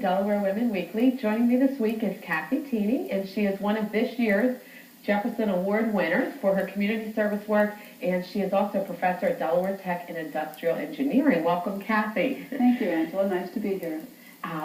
Delaware Women Weekly. Joining me this week is Kathy Teeney, and she is one of this year's Jefferson Award winners for her community service work, and she is also a professor at Delaware Tech in Industrial Engineering. Welcome, Kathy. Thank you, Angela. Nice to be here.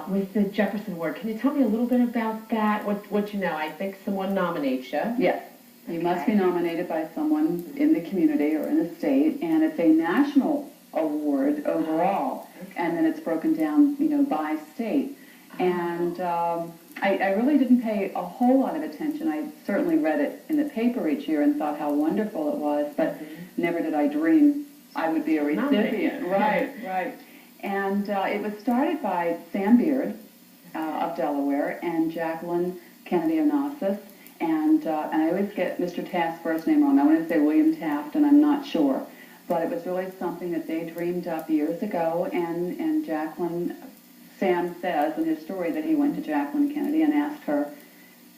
With the Jefferson Award, can you tell me a little bit about that? What you know? I think someone nominates you. Yes. You must be nominated by someone in the community or in the state, and it's a national award overall, and then it's broken down, by state. And I really didn't pay a whole lot of attention. I certainly read it in the paper each year and thought how wonderful it was, but never did I dream I would be a recipient. Right. And it was started by Sam Beard of Delaware and Jacqueline Kennedy Onassis. And I always get Mr. Taft's first name wrong. I want to say William Taft, and I'm not sure. But it was really something that they dreamed up years ago. And Jacqueline, Sam says in his story that he went to Jacqueline Kennedy and asked her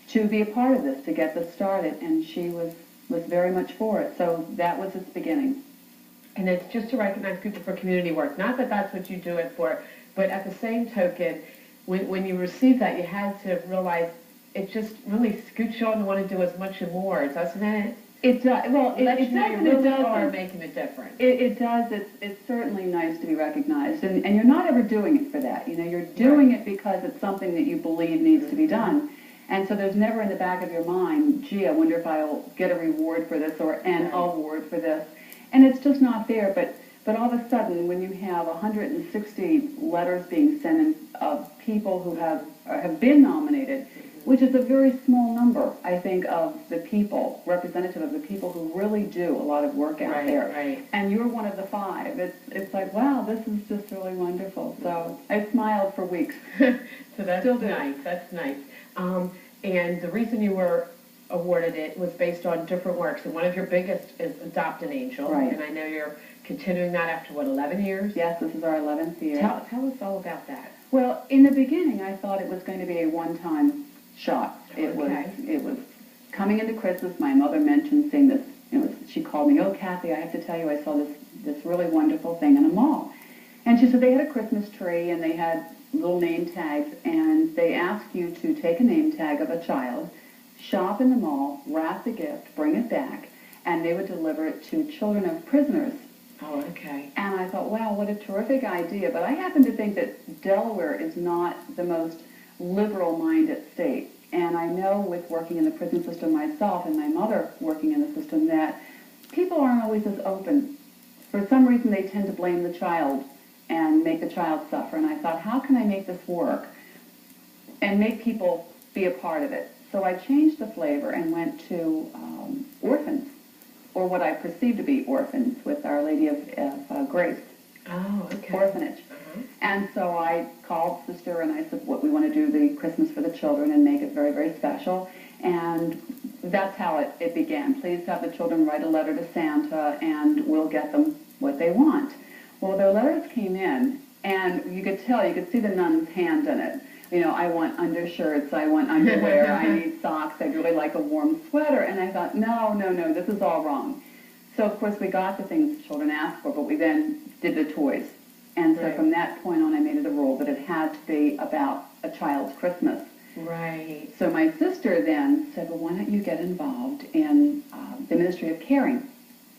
to be a part of this, to get this started. And she was very much for it. So that was its beginning. And it's just to recognize people for community work. Not that that's what you do it for, but at the same token, when you receive that, you had to realize it just really scoots you on to want to do as much and more, doesn't it? It does. Well, it does. You really are making a difference. It does. It's certainly nice to be recognized, and you're not ever doing it for that. You're doing it because it's something that you believe needs to be done. And so there's never in the back of your mind, gee, I wonder if I'll get a reward for this or an award for this. And it's just not there. But all of a sudden, when you have 160 letters being sent in of people who have been nominated, which is a very small number, I think, of the people, representative of the people who really do a lot of work out there. Right. And you're one of the 5. It's like, wow, this is just really wonderful. So I smiled for weeks. So that's nice. That's nice. And the reason you were awarded it was based on different works, and one of your biggest is Adopt an Angel. Right. And I know you're continuing that after, 11 years? Yes, this is our 11th year. Tell us all about that. Well, in the beginning, I thought it was going to be a one-time shot. It was coming into Christmas. My mother mentioned seeing this. She called me, "Oh, Kathy, I have to tell you, I saw this really wonderful thing in a mall." And she said they had a Christmas tree and they had little name tags, and they asked you to take a name tag of a child, shop in the mall, wrap the gift, bring it back, and they would deliver it to children of prisoners. Oh, okay. And I thought, wow, what a terrific idea. But I happen to think that Delaware is not the most liberal-minded state. And I know with working in the prison system myself and my mother working in the system that people aren't always as open. For some reason, they tend to blame the child and make the child suffer. And I thought, how can I make this work and make people be a part of it? So I changed the flavor and went to orphans, or what I perceived to be orphans, with Our Lady of Grace. Oh, okay. Orphanage. And so I called Sister and I said, what we want to do the Christmas for the children and make it very, very special. And that's how it began. Please have the children write a letter to Santa and we'll get them what they want. Well, their letters came in and you could see the nun's hand in it. I want undershirts, I want underwear, I need socks, I'd really like a warm sweater. And I thought, no, this is all wrong. So, of course, we got the things the children asked for, but we then did the toys. And so from that point on, I made it a rule that it had to be about a child's Christmas. Right. So my sister then said, well, why don't you get involved in the Ministry of Caring,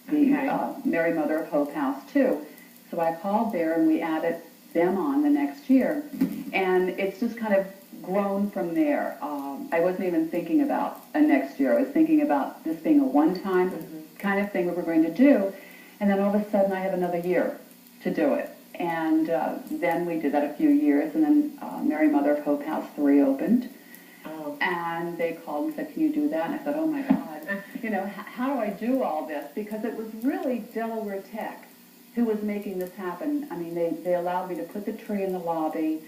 the Mary Mother of Hope House, too. So I called there, and we added them on the next year. And it's just kind of grown from there. I wasn't even thinking about a next year. I was thinking about this being a one-time kind of thing we were going to do. And then all of a sudden, I have another year to do it. And then we did that a few years, and then Mary Mother of Hope House 3 opened. Oh. And they called and said, can you do that? And I thought, oh my God, how do I do all this? Because it was really Delaware Tech who was making this happen. I mean, they allowed me to put the tree in the lobby.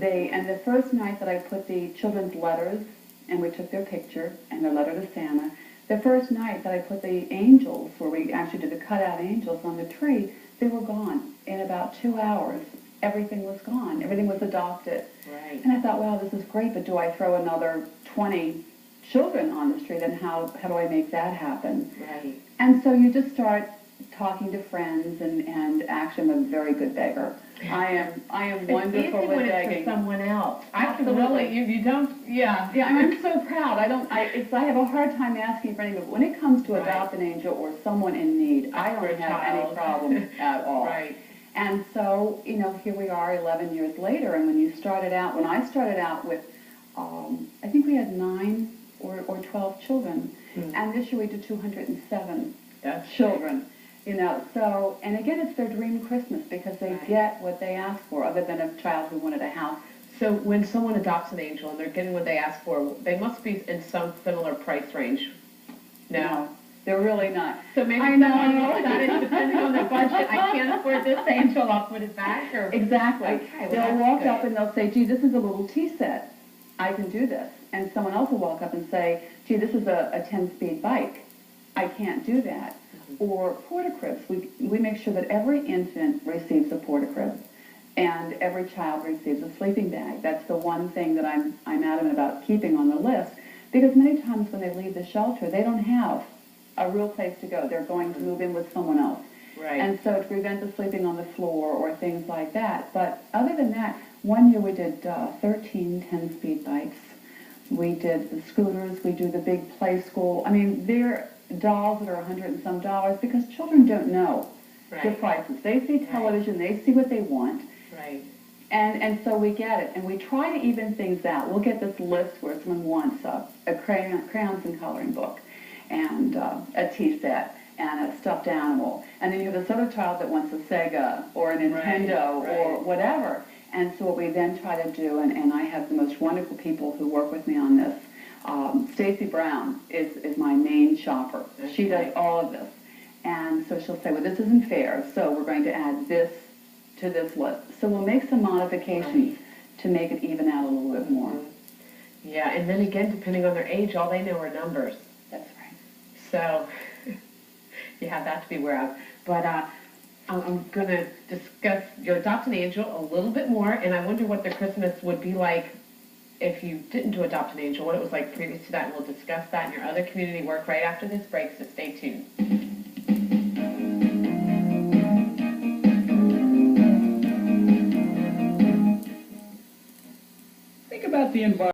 And the first night that I put the children's letters, and we took their picture and their letter to Santa, the first night that I put the angels, where we actually did the cutout angels on the tree, they were gone. In about 2 hours, everything was gone. Everything was adopted. Right. And I thought, wow, this is great, but do I throw another 20 children on the street, and how do I make that happen? Right. And so you just start talking to friends, and actually I'm a very good beggar. I am It's wonderful easy with when it's begging. for someone else. I can Absolutely. really, you don't, yeah. Yeah, I'm so proud. I have a hard time asking for anything, but when it comes to Right. adopt an angel or someone in need, I For a don't have any child. problem at all. Right. And so, here we are 11 years later, and when I started out with, I think we had 9 or 12 children, and this year we did 207 That's children. So, and again, it's their dream Christmas because they Right. get what they ask for, other than a child who wanted a house. So when someone adopts an angel and they're getting what they ask for, they must be in some similar price range. No. They're really not. So maybe I someone know. looks at it, depending on their budget, I can't afford this angel, I'll put it back, or... Exactly. Okay, well, They'll that's walk good. up and they'll say, gee, this is a little tea set. I can do this. And someone else will walk up and say, gee, this is a 10-speed bike. I can't do that. Or porta-cribs. We make sure that every infant receives a porta-crib and every child receives a sleeping bag. That's the one thing that I'm adamant about keeping on the list, because many times when they leave the shelter, they don't have a real place to go. They're going to move in with someone else. Right. And so to prevent the sleeping on the floor or things like that. But other than that, one year we did 13 10-speed bikes. We did the scooters. We do the big play school. I mean, they're dolls that are $100 and some because children don't know the Right. prices. They see television. They see what they want. Right. And so we get it. And we try to even things out. We'll get this list where someone wants a crayons and coloring book and a tea set and a stuffed animal. And then you have this other child that wants a Sega or a Nintendo or whatever. And so what we then try to do, and I have the most wonderful people who work with me on this. Stacy Brown is my main shopper. Okay. She does all of this. And so she'll say, well, this isn't fair, so we're going to add this to this list. So we'll make some modifications to make it even out a little bit more. Yeah, and then again, depending on their age, all they know are numbers. That's right. So you have that to be aware of. But I'm going to discuss your Adopt an Angel a little bit more, and I wonder what their Christmas would be like if you didn't do Adopt an Angel, what it was like previous to that, and we'll discuss that in your other community work right after this break, so stay tuned. Think about the environment.